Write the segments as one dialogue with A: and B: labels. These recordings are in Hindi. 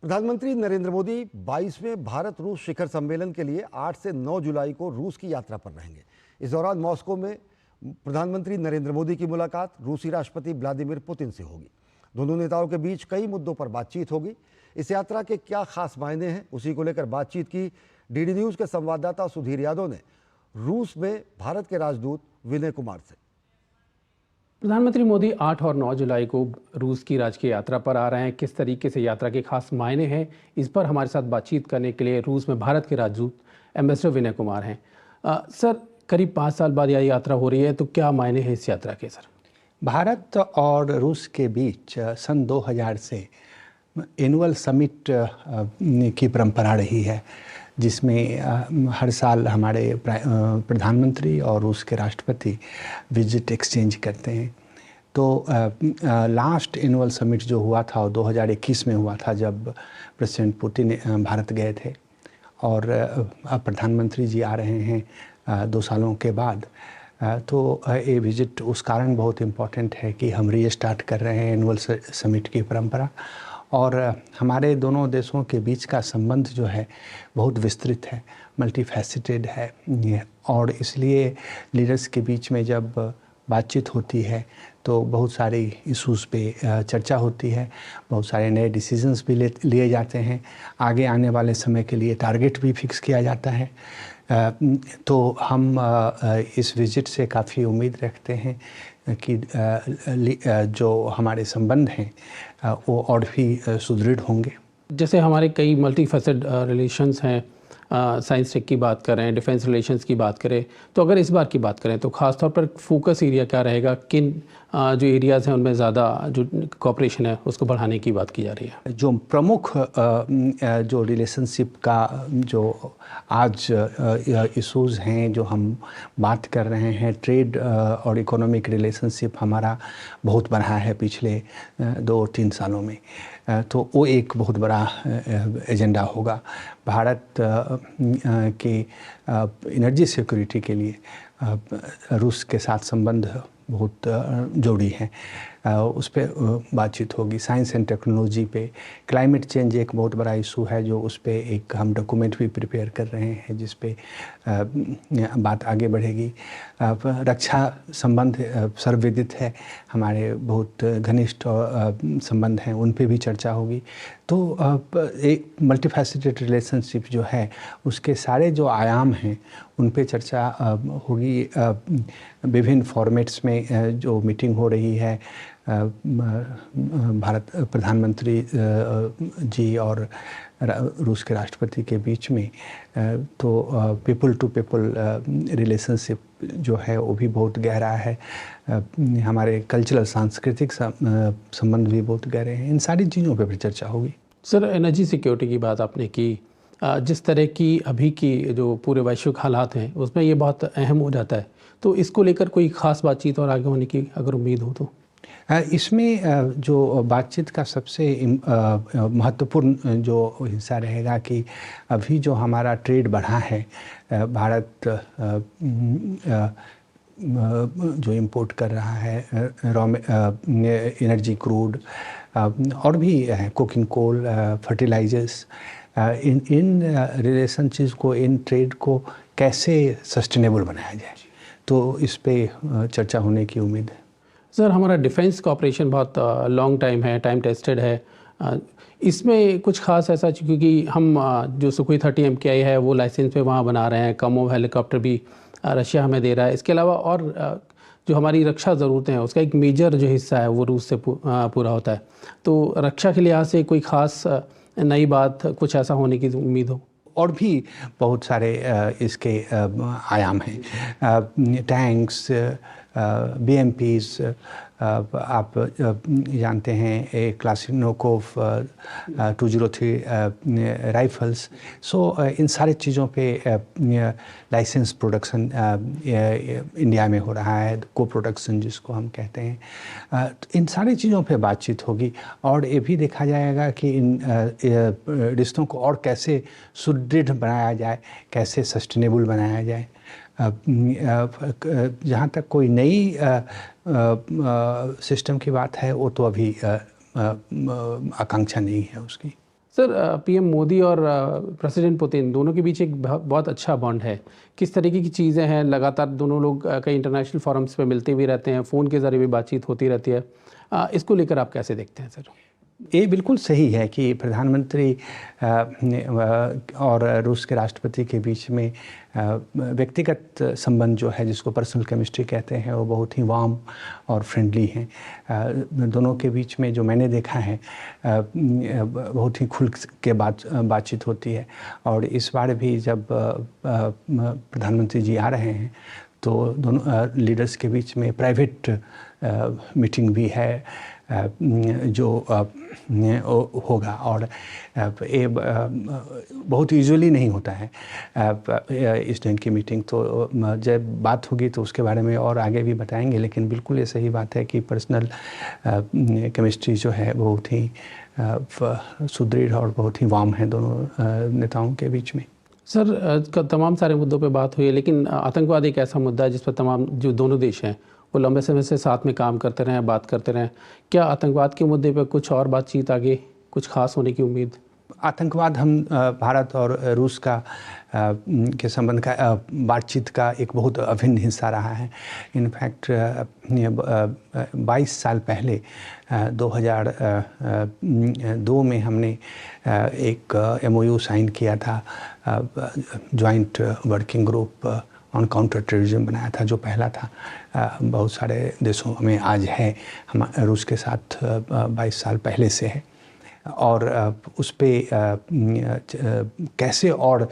A: प्रधानमंत्री नरेंद्र मोदी 22वें भारत रूस शिखर सम्मेलन के लिए 8 से 9 जुलाई को रूस की यात्रा पर रहेंगे। इस दौरान मॉस्को में प्रधानमंत्री नरेंद्र मोदी की मुलाकात रूसी राष्ट्रपति व्लादिमीर पुतिन से होगी। दोनों नेताओं के बीच कई मुद्दों पर बातचीत होगी। इस यात्रा के क्या खास मायने हैं, उसी को लेकर बातचीत की डीडी न्यूज़ के संवाददाता सुधीर यादव ने रूस में भारत के राजदूत विनय कुमार से।
B: प्रधानमंत्री मोदी 8 और 9 जुलाई को रूस की राजकीय यात्रा पर आ रहे हैं। किस तरीके से यात्रा के खास मायने हैं, इस पर हमारे साथ बातचीत करने के लिए रूस में भारत के राजदूत एम्बेसडर विनय कुमार हैं। सर, करीब 5 साल बाद यह यात्रा हो रही है, तो क्या मायने हैं इस यात्रा के? सर,
C: भारत और रूस के बीच सन 2000 से एनुअल समिट की परंपरा रही है, जिसमें हर साल हमारे प्रधानमंत्री और रूस के राष्ट्रपति विजिट एक्सचेंज करते हैं। तो लास्ट एनुअल समिट जो हुआ था वो 2021 में हुआ था, जब प्रेसिडेंट पुतिन भारत गए थे, और अब प्रधानमंत्री जी आ रहे हैं 2 सालों के बाद। तो ये विजिट उस कारण बहुत इम्पॉर्टेंट है कि हम रीस्टार्ट कर रहे हैं एनुअल समिट की परंपरा, और हमारे दोनों देशों के बीच का संबंध जो है बहुत विस्तृत है, मल्टीफैसेटेड है, और इसलिए लीडर्स के बीच में जब बातचीत होती है तो बहुत सारी इश्यूज़ पे चर्चा होती है, बहुत सारे नए डिसीजंस भी लिए जाते हैं, आगे आने वाले समय के लिए टारगेट भी फिक्स किया जाता है। तो हम इस विजिट से काफ़ी उम्मीद रखते हैं कि जो हमारे संबंध हैं वो और भी सुदृढ़ होंगे।
B: जैसे हमारे कई मल्टीफेसेड रिलेशंस हैं, साइंस टेक की बात करें, डिफेंस रिलेशंस की बात करें, तो अगर इस बार की बात करें तो ख़ास तौर पर फोकस एरिया क्या रहेगा? किन जो एरियाज़ हैं उनमें ज़्यादा जो कोऑपरेशन है उसको बढ़ाने की बात की जा रही है?
C: जो प्रमुख जो रिलेशनशिप का जो आज इश्यूज़ हैं जो हम बात कर रहे हैं, ट्रेड और इकोनॉमिक रिलेशनशिप हमारा बहुत बढ़ा है पिछले 2-3 सालों में, तो वो एक बहुत बड़ा एजेंडा होगा। भारत के एनर्जी सिक्योरिटी के लिए रूस के साथ संबंध बहुत जोड़ी हैं, उस पर बातचीत होगी। साइंस एंड टेक्नोलॉजी पे, क्लाइमेट चेंज एक बहुत बड़ा इशू है, जो उस पर एक हम डॉक्यूमेंट भी प्रिपेयर कर रहे हैं जिस पे बात आगे बढ़ेगी। रक्षा संबंध सर्वविदित है, हमारे बहुत घनिष्ठ संबंध हैं, उन पे भी चर्चा होगी। तो एक मल्टीफैसेटेड रिलेशनशिप जो है उसके सारे जो आयाम हैं उन पे चर्चा होगी। विभिन्न फॉर्मेट्स में जो मीटिंग हो रही है भारत प्रधानमंत्री जी और रूस के राष्ट्रपति के बीच में, तो पीपल टू पीपल रिलेशनशिप जो है वो भी बहुत गहरा है। हमारे कल्चरल सांस्कृतिक संबंध भी बहुत गहरे हैं। इन सारी चीज़ों पे भी चर्चा होगी।
B: सर, एनर्जी सिक्योरिटी की बात आपने की, जिस तरह की अभी की जो पूरे वैश्विक हालात हैं उसमें ये बहुत अहम हो जाता है, तो इसको लेकर कोई ख़ास बातचीत और आगे होने की अगर उम्मीद हो तो?
C: इसमें जो बातचीत का सबसे महत्वपूर्ण जो हिस्सा रहेगा कि अभी जो हमारा ट्रेड बढ़ा है, भारत जो इंपोर्ट कर रहा है एनर्जी, क्रूड और भी है, कुकिंग कोल, फर्टिलाइजर्स, इन रिलेशनशिप्स को, इन ट्रेड को कैसे सस्टेनेबल बनाया जाए, तो इस पे चर्चा होने की उम्मीद है।
B: सर, हमारा डिफेंस कॉपरेशन बहुत लॉन्ग टाइम है, टाइम टेस्टेड है, इसमें कुछ खास ऐसा, क्योंकि हम जो सुखोई 30 MKI है वो लाइसेंस पे वहाँ बना रहे हैं, कमोव हेलीकॉप्टर भी रशिया हमें दे रहा है। इसके अलावा और जो हमारी रक्षा ज़रूरतें हैं उसका एक मेजर जो हिस्सा है वो रूस से पूरा होता है, तो रक्षा के लिहाज से कोई ख़ास नई बात, कुछ ऐसा होने की उम्मीद हो?
C: और भी बहुत सारे इसके आयाम हैं, टैंक्स, BMPs, आप जानते हैं, एक क्लासिनोकोव 203 राइफल्स। सो इन सारी चीज़ों पे लाइसेंस प्रोडक्शन इंडिया में हो रहा है, को प्रोडक्शन जिसको हम कहते हैं। इन सारी चीज़ों पे बातचीत होगी, और ये भी देखा जाएगा कि इन रिश्तों को और कैसे सुदृढ़ बनाया जाए, कैसे सस्टेनेबल बनाया जाए। जहाँ तक कोई नई सिस्टम की बात है वो तो अभी आकांक्षा नहीं है उसकी।
B: सर पीएम मोदी और प्रेसिडेंट पुतिन दोनों के बीच एक बहुत अच्छा बॉन्ड है। किस तरीके की चीज़ें हैं, लगातार दोनों लोग कई इंटरनेशनल फोरम्स पे मिलते भी रहते हैं, फ़ोन के ज़रिए भी बातचीत होती रहती है। इसको लेकर आप कैसे देखते हैं सर?
C: ये बिल्कुल सही है कि प्रधानमंत्री और रूस के राष्ट्रपति के बीच में व्यक्तिगत संबंध जो है, जिसको पर्सनल केमिस्ट्री कहते हैं, वो बहुत ही वार्म और फ्रेंडली हैं। दोनों के बीच में जो मैंने देखा है, बहुत ही खुल के बातचीत होती है। और इस बार भी जब प्रधानमंत्री जी आ रहे हैं तो दोनों लीडर्स के बीच में प्राइवेट मीटिंग भी है जो होगा। और ये बहुत यूजुअली नहीं होता है इस ढंग की मीटिंग। तो जब बात होगी तो उसके बारे में और आगे भी बताएंगे, लेकिन बिल्कुल ये सही बात है कि पर्सनल केमिस्ट्री जो है बहुत ही सुदृढ़ और बहुत ही वार्म है दोनों नेताओं के बीच में।
B: सर तमाम सारे मुद्दों पे बात हुई है, लेकिन आतंकवाद एक ऐसा मुद्दा है जिस पर तमाम जो दोनों देश हैं वो लंबे समय से साथ में काम करते रहे, बात करते रहे। क्या आतंकवाद के मुद्दे पर कुछ और बातचीत आगे कुछ खास होने की उम्मीद?
C: आतंकवाद हम भारत और रूस का के संबंध का बातचीत का एक बहुत अभिन्न हिस्सा रहा है। इनफैक्ट 22 साल पहले 2002 में हमने एक MOU साइन किया था, joint working group on counter terrorism बनाया था, जो पहला था। बहुत सारे देशों में आज है, हम रूस के साथ 22 साल पहले से है। और उस पे कैसे और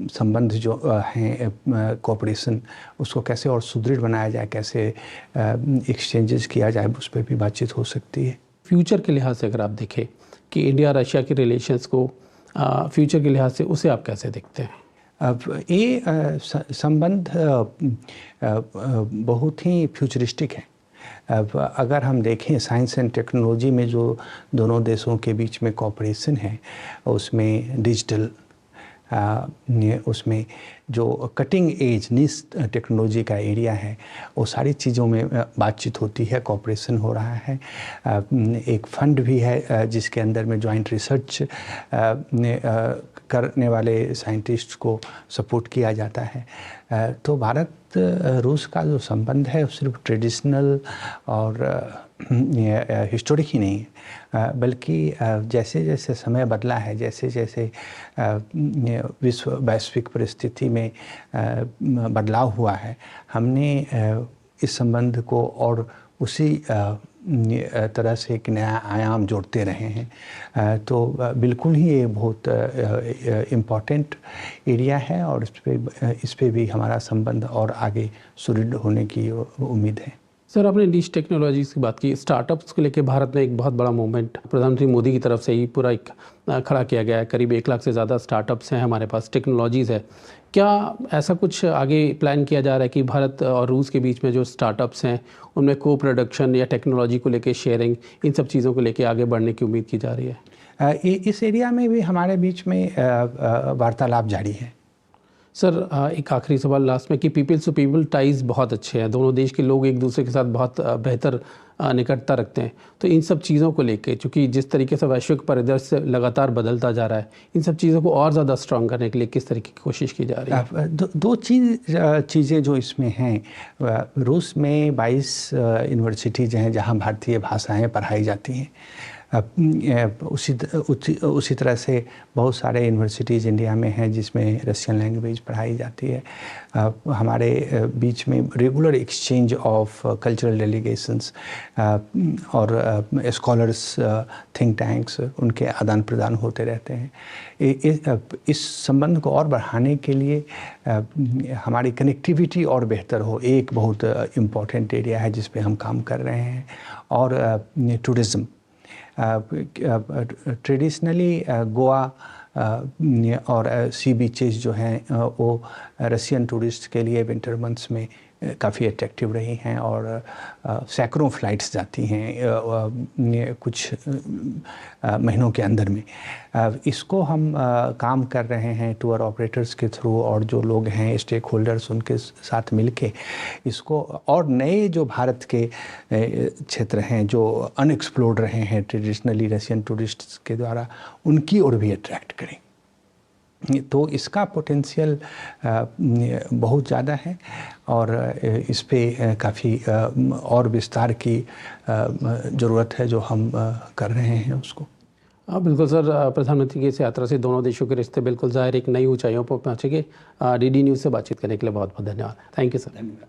C: संबंध जो हैं, कोऑपरेशन, उसको कैसे और सुदृढ़ बनाया जाए, कैसे एक्सचेंजेस किया जाए, उस पर भी बातचीत हो सकती है।
B: फ्यूचर के लिहाज से अगर आप देखें कि इंडिया रशिया के रिलेशंस को फ्यूचर के लिहाज से, उसे आप कैसे देखते हैं?
C: अब ये संबंध बहुत ही फ्यूचरिस्टिक है। अब अगर हम देखें साइंस एंड टेक्नोलॉजी में जो दोनों देशों के बीच में कोऑपरेशन है, उसमें डिजिटल, उसमें जो कटिंग एज निश टेक्नोलॉजी का एरिया है, वो सारी चीज़ों में बातचीत होती है, कोऑपरेशन हो रहा है। एक फंड भी है जिसके अंदर में जॉइंट रिसर्च करने वाले साइंटिस्ट को सपोर्ट किया जाता है। तो भारत रूस का जो संबंध है वो सिर्फ ट्रेडिशनल और हिस्टोरिक ही नहीं है, बल्कि जैसे जैसे समय बदला है, जैसे जैसे विश्व वैश्विक परिस्थिति में बदलाव हुआ है, हमने इस संबंध को और उसी तरह से एक नया आयाम जोड़ते रहे हैं। तो बिल्कुल ही ये बहुत इम्पॉर्टेंट एरिया है और इस पे भी हमारा संबंध और आगे सुदृढ़ होने की उम्मीद है।
B: सर, आपने डिश टेक्नोलॉजीज़ की बात की, स्टार्टअप्स को लेकर भारत में एक बहुत बड़ा मूवमेंट प्रधानमंत्री मोदी की तरफ से ही पूरा एक खड़ा किया गया है। करीब 1 लाख से ज़्यादा स्टार्टअप्स हैं हमारे पास, टेक्नोलॉजीज़ है। क्या ऐसा कुछ आगे प्लान किया जा रहा है कि भारत और रूस के बीच में जो स्टार्टअप्स हैं उनमें को प्रोडक्शन या टेक्नोलॉजी को लेकर शेयरिंग, इन सब चीज़ों को लेकर आगे बढ़ने की उम्मीद की जा रही है?
C: इस एरिया में भी हमारे बीच में वार्तालाप जारी है।
B: सर, एक आखिरी सवाल लास्ट में कि पीपल टू पीपल टाइज बहुत अच्छे हैं, दोनों देश के लोग एक दूसरे के साथ बहुत बेहतर निकटता रखते हैं। तो इन सब चीज़ों को लेके, चूँकि जिस तरीके से वैश्विक परिदृश्य लगातार बदलता जा रहा है, इन सब चीज़ों को और ज़्यादा स्ट्रॉन्ग करने के लिए किस तरीके की कोशिश की जा रही है?
C: दो चीज़ें जो इसमें हैं, रूस में 22 यूनिवर्सिटीज़ हैं जहाँ भारतीय भाषाएँ पढ़ाई जाती हैं। उसी तरह से बहुत सारे यूनिवर्सिटीज़ इंडिया में हैं जिसमें रशियन लैंग्वेज पढ़ाई जाती है। हमारे बीच में regular exchange of cultural delegations और स्कॉलर्स, थिंक टैंक्स, उनके आदान प्रदान होते रहते हैं। इस संबंध को और बढ़ाने के लिए हमारी कनेक्टिविटी और बेहतर हो, एक बहुत इम्पॉर्टेंट एरिया है जिस पे हम काम कर रहे हैं। और टूरिज़्म, ट्रेडिशनली गोवा और सी बीचेस जो हैं वो रशियन टूरिस्ट के लिए विंटर मंथ्स में काफ़ी अट्रैक्टिव रही हैं और सैकड़ों फ़्लाइट्स जाती हैं कुछ महीनों के अंदर में। इसको हम काम कर रहे हैं टूर ऑपरेटर्स के थ्रू और जो लोग हैं स्टेक होल्डर्स उनके साथ मिलके इसको, और नए जो भारत के क्षेत्र हैं जो अनएक्सप्लोर्ड रहे हैं ट्रेडिशनली रशियन टूरिस्ट्स के द्वारा, उनकी ओर भी अट्रैक्ट करें। तो इसका पोटेंशियल बहुत ज़्यादा है और इस पे काफ़ी और विस्तार की ज़रूरत है जो हम कर रहे हैं उसको।
B: हाँ बिल्कुल सर, प्रधानमंत्री की इस यात्रा से दोनों देशों के रिश्ते बिल्कुल ज़ाहिर एक नई ऊंचाइयों पर पहुँचेंगे। डीडी न्यूज़ से बातचीत करने के लिए बहुत बहुत धन्यवाद। Thank you sir.
C: धन्यवाद।